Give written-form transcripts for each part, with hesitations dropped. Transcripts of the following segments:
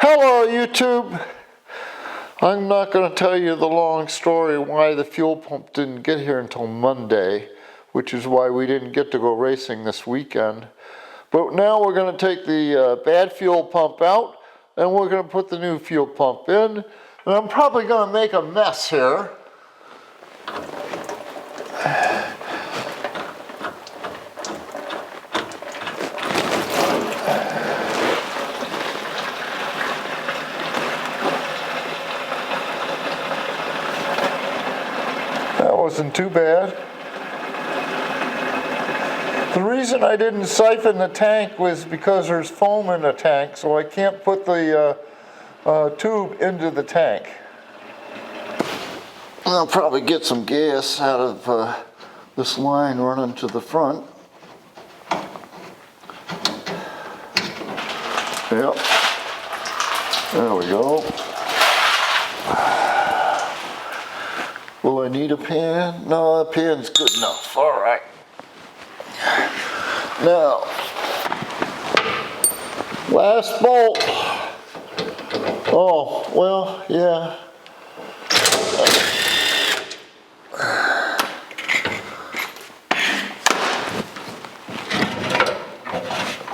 Hello YouTube! I'm not going to tell you the long story why the fuel pump didn't get here until Monday, which is why we didn't get to go racing this weekend. But now we're going to take the bad fuel pump out and we're going to put the new fuel pump in. And I'm probably going to make a mess here. That wasn't too bad. The reason I didn't siphon the tank was because there's foam in the tank, so I can't put the tube into the tank. I'll probably get some gas out of this line running to the front. Yep. There we go. Will I need a pan? No, a pan's good enough. All right. Now, last bolt. Oh, well, yeah.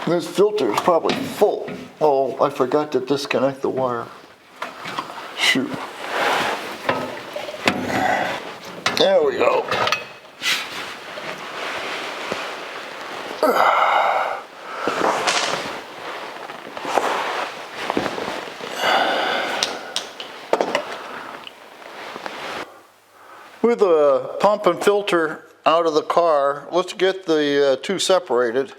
This filter is probably full. Oh, I forgot to disconnect the wire. Shoot. There we go. With the pump and filter out of the car, let's get the two separated.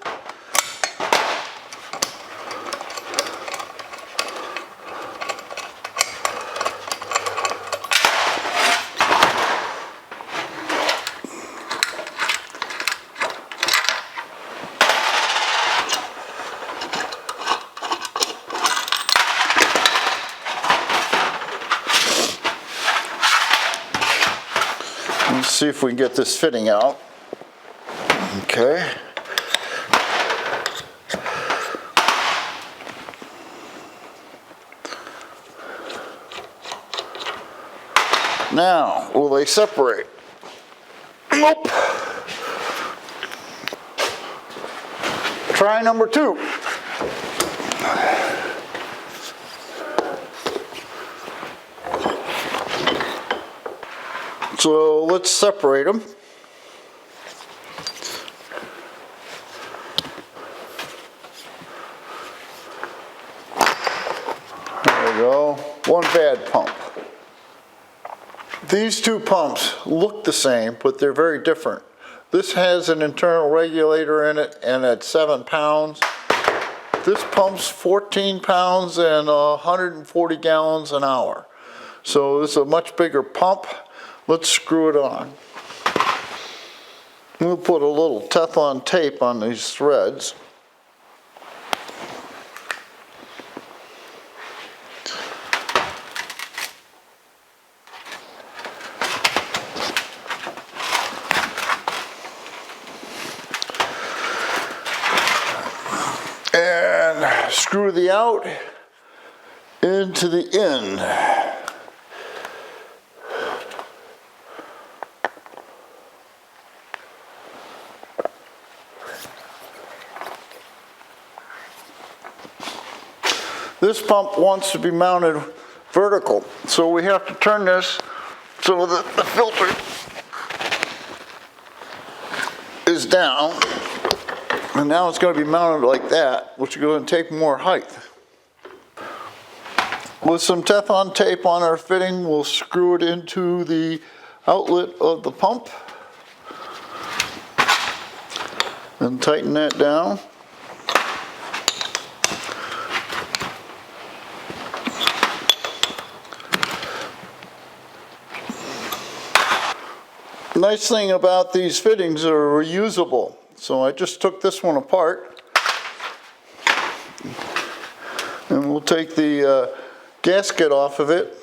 Let's see if we can get this fitting out. Okay. Now, will they separate? Nope. Try number two. So let's separate them. There we go. One bad pump. These two pumps look the same, but they're very different. This has an internal regulator in it and it's 7 pounds. This pump's 14 pounds and 140 gallons an hour. So this is a much bigger pump. Let's screw it on. We'll put a little Teflon tape on these threads. And screw the out into the in. This pump wants to be mounted vertical, so we have to turn this so that the filter is down. And now it's going to be mounted like that, which is going to take more height. With some Teflon tape on our fitting, we'll screw it into the outlet of the pump and tighten that down. The nice thing about these fittings are reusable. So I just took this one apart and we'll take the gasket off of it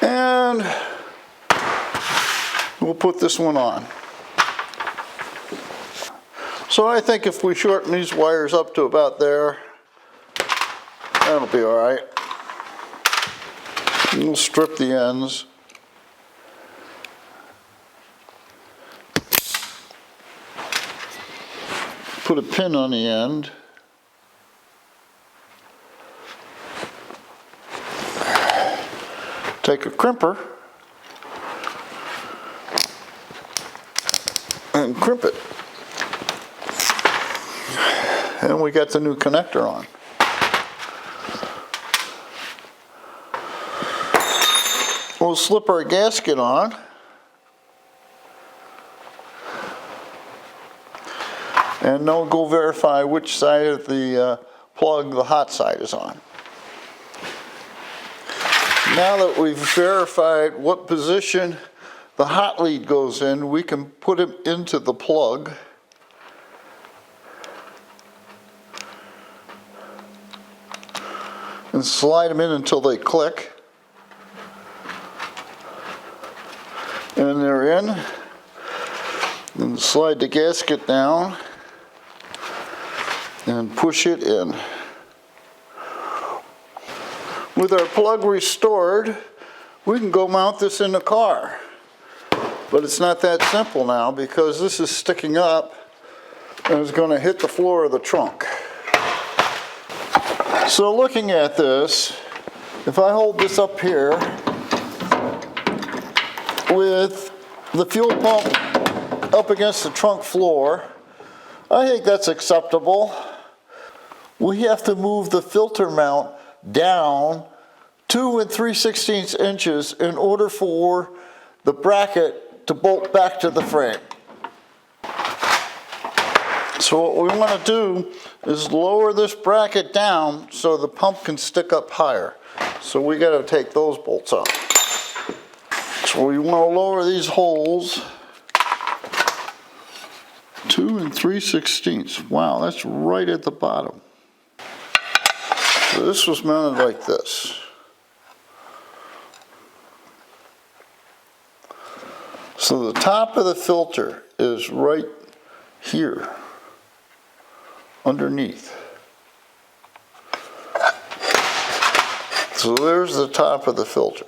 and we'll put this one on. So I think if we shorten these wires up to about there, That'll be all right. We'll strip the ends. Put a pin on the end. Take a crimper and crimp it. And we got the new connector on. We'll slip our gasket on. And then we'll go verify which side of the plug the hot side is on. Now that we've verified what position the hot lead goes in, we can put it into the plug. And slide them in until they click. And they're in. And slide the gasket down and push it in. With our plug restored, we can go mount this in the car. But it's not that simple now because this is sticking up and it's going to hit the floor of the trunk. So looking at this, if I hold this up here with the fuel pump up against the trunk floor, I think that's acceptable. We have to move the filter mount down 2 3/16 inches in order for the bracket to bolt back to the frame. So what we want to do is lower this bracket down so the pump can stick up higher. So we got to take those bolts out. So we want to lower these holes 2 3/16. Wow, that's right at the bottom. So this was mounted like this. So the top of the filter is right here, underneath. So there's the top of the filter.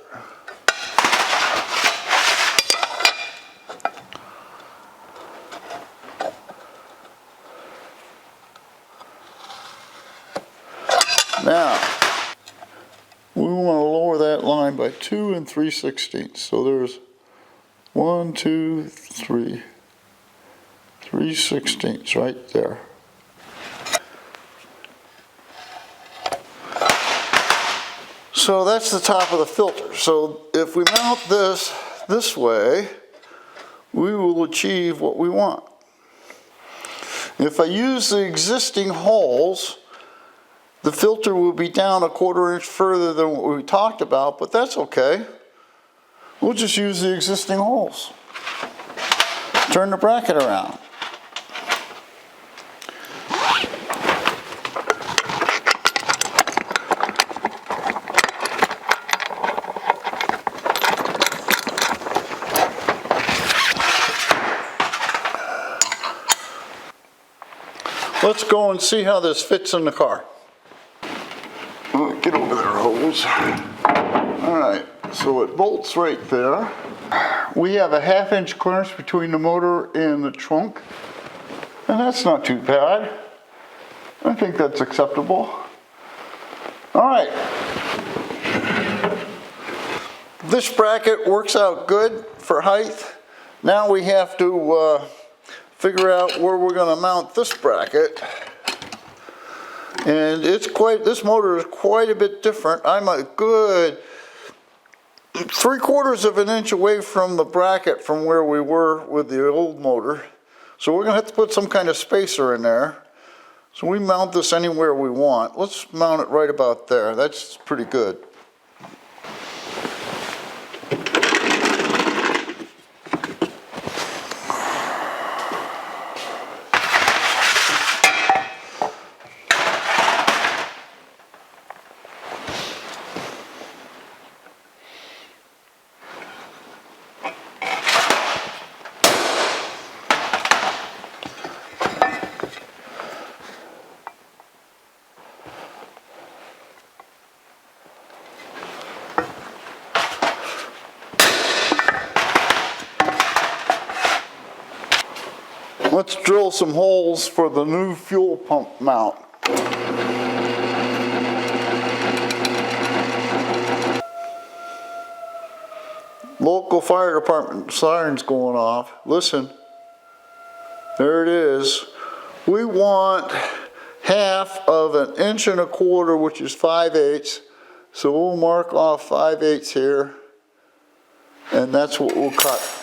Now, we want to lower that line by 2 3/16. So there's 1, 2, 3, 3/16 right there. So that's the top of the filter. So if we mount this way, we will achieve what we want. If I use the existing holes, the filter will be down 1/4 inch further than what we talked about, but that's okay. We'll just use the existing holes. Turn the bracket around. Let's go and see how this fits in the car. Get over there, hose. All right, so it bolts right there. We have a 1/2 inch clearance between the motor and the trunk, and that's not too bad. I think that's acceptable. All right. This bracket works out good for height. Now we have to figure out where we're going to mount this bracket. And this motor is quite a bit different. I'm a good 3/4 of an inch away from the bracket from where we were with the old motor. So we're going to have to put some kind of spacer in there. So we mount this anywhere we want. Let's mount it right about there. That's pretty good. Let's drill some holes for the new fuel pump mount. Local fire department siren's going off. Listen, there it is. We want half of 1.25 inches, which is 5/8. So we'll mark off 5/8 here, and that's what we'll cut.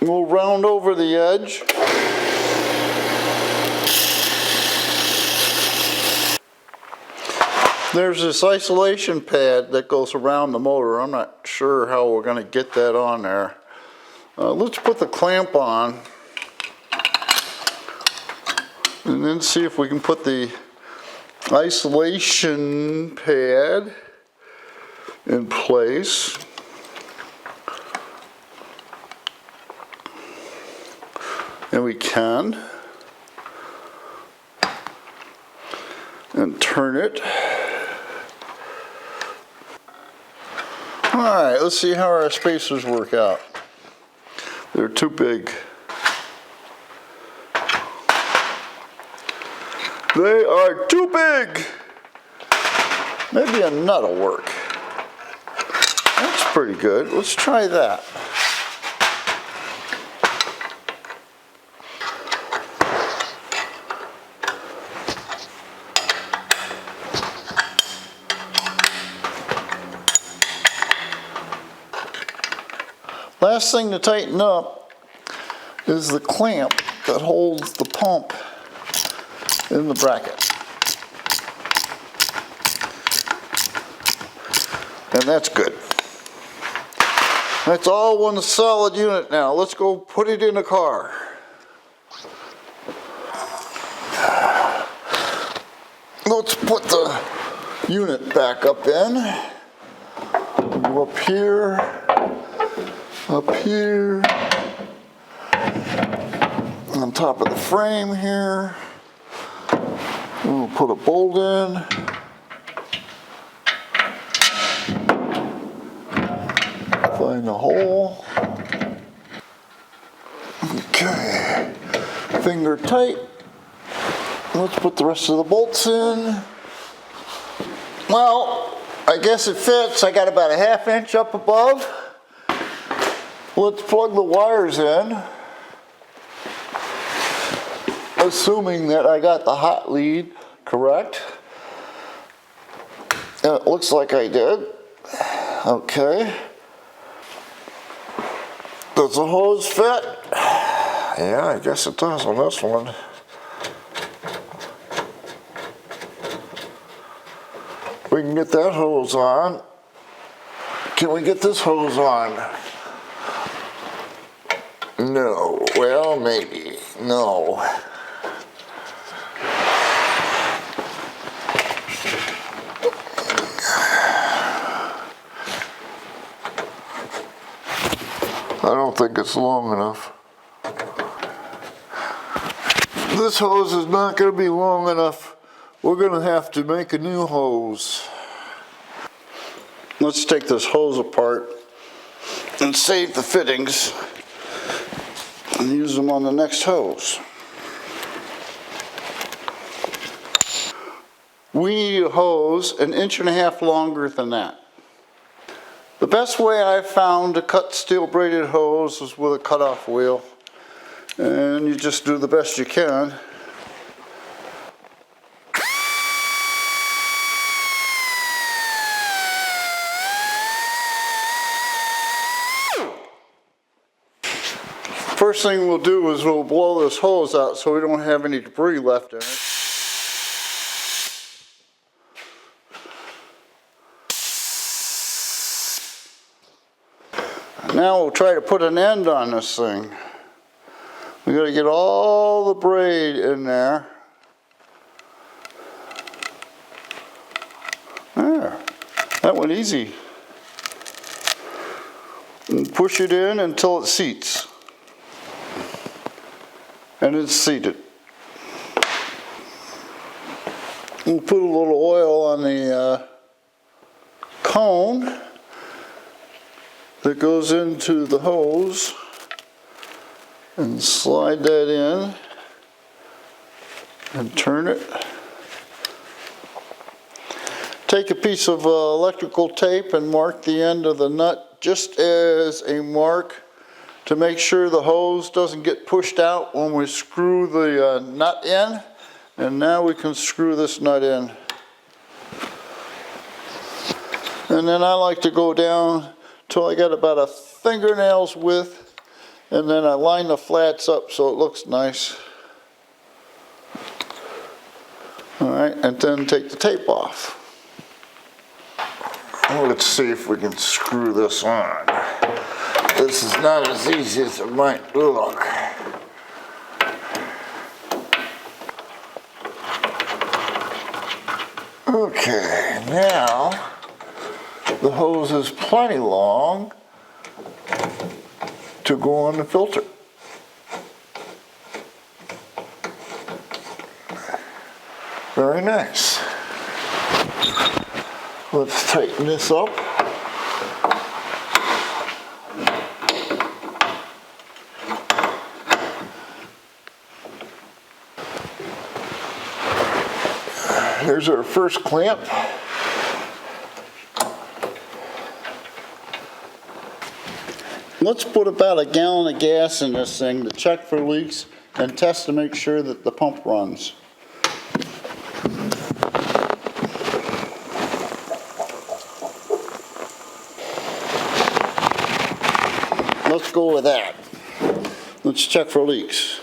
We'll round over the edge. There's this isolation pad that goes around the motor. I'm not sure how we're going to get that on there. Let's put the clamp on and then see if we can put the isolation pad in place. And we can. And turn it. Alright, let's see how our spacers work out. They're too big. They are too big! Maybe a nut will work. That's pretty good. Let's try that. Last thing to tighten up is the clamp that holds the pump in the bracket. And that's good. That's all one solid unit now. Let's go put it in a car. Let's put the unit back up in. Go up here. Up here, on top of the frame here. We'll put a bolt in. Find the hole. Okay, finger tight. Let's put the rest of the bolts in. Well, I guess it fits. I got about a 1/2 inch up above. Let's plug the wires in, assuming that I got the hot lead correct. And it looks like I did. Okay. Does the hose fit? Yeah, I guess it does on this one. We can get that hose on. Can we get this hose on? No. Well, maybe. No. I don't think it's long enough. This hose is not going to be long enough. We're going to have to make a new hose. Let's take this hose apart and save the fittings and use them on the next hose. We need a hose 1.5 inches longer than that. The best way I've found to cut steel braided hose is with a cutoff wheel, and you just do the best you can. First thing we'll do is we'll blow this hose out so we don't have any debris left in it. Now we'll try to put an end on this thing. We got to get all the braid in there. There. That went easy. and push it in until it seats. And it's seated. We'll put a little oil on the cone that goes into the hose and slide that in and turn it. Take a piece of electrical tape and mark the end of the nut just as a mark to make sure the hose doesn't get pushed out when we screw the nut in. And now we can screw this nut in. And then I like to go down till I get about a fingernail's width, and then I line the flats up so it looks nice. All right, and then take the tape off. Let's see if we can screw this on. This is not as easy as it might look. Okay, now the hose is plenty long to go on the filter. Very nice. Let's tighten this up. Here's our first clamp. Let's put about a gallon of gas in this thing to check for leaks and test to make sure that the pump runs. Let's go with that. Let's check for leaks.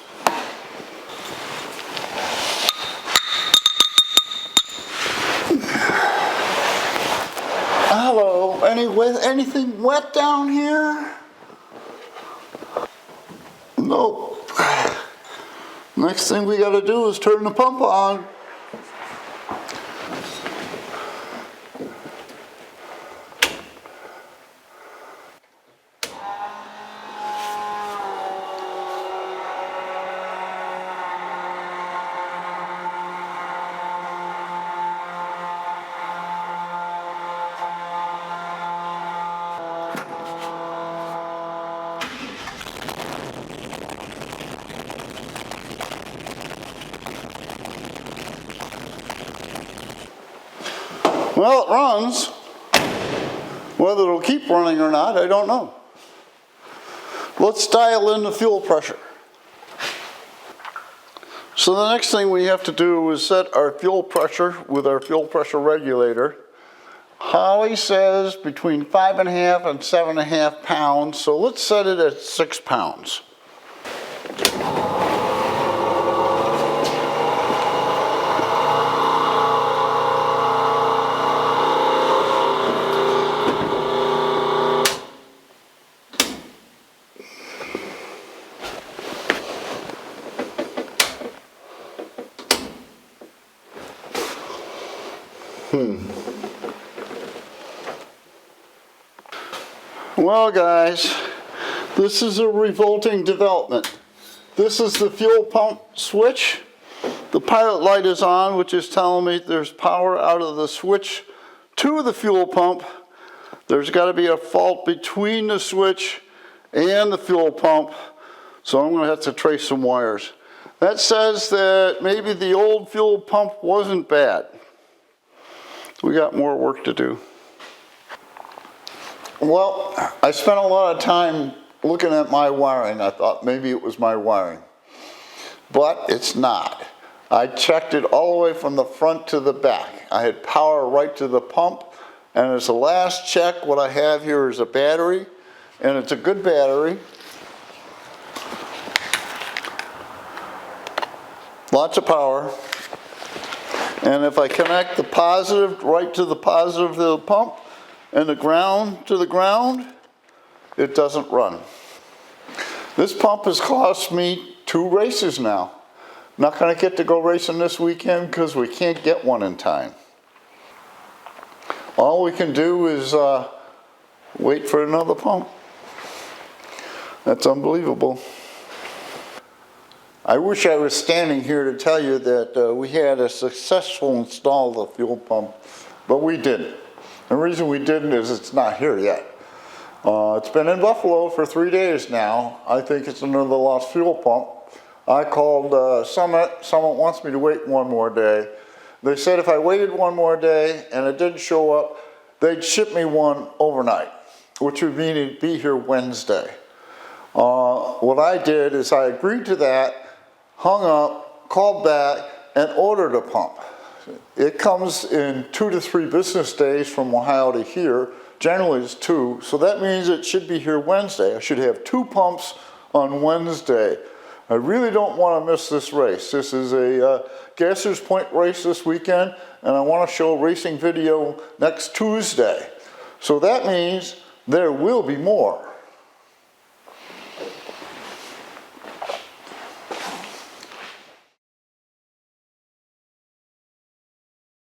Hello, anything wet down here? Nope. Next thing we gotta do is turn the pump on. Well, it runs. Whether it'll keep running or not, I don't know. Let's dial in the fuel pressure. So the next thing we have to do is set our fuel pressure with our fuel pressure regulator. Holly says between 5.5 and 7.5 pounds, so let's set it at 6 pounds. Well, guys, this is a revolting development. This is the fuel pump switch. The pilot light is on, which is telling me there's power out of the switch to the fuel pump. There's got to be a fault between the switch and the fuel pump, so I'm going to have to trace some wires. That says that maybe the old fuel pump wasn't bad. We got more work to do. Well, I spent a lot of time looking at my wiring. I thought maybe it was my wiring, but it's not. I checked it all the way from the front to the back. I had power right to the pump, and as a last check, what I have here is a battery, and it's a good battery. Lots of power. And if I connect the positive right to the positive of the pump and the ground to the ground, it doesn't run. This pump has cost me 2 races now. Not going to get to go racing this weekend because we can't get one in time. All we can do is wait for another pump. That's unbelievable. I wish I was standing here to tell you that we had a successful install of the fuel pump, but we didn't. The reason we didn't is it's not here yet. It's been in Buffalo for 3 days now. I think it's another lost fuel pump. I called Summit. Summit wants me to wait one more day. They said if I waited one more day and it didn't show up, they'd ship me one overnight, which would mean it'd be here Wednesday. What I did is I agreed to that, hung up, called back, and ordered a pump. It comes in 2 to 3 business days from Ohio to here. Generally it's 2, so that means it should be here Wednesday. I should have 2 pumps on Wednesday. I really don't want to miss this race. This is a Gasser's Point race this weekend, and I want to show a racing video next Tuesday. So that means there will be more.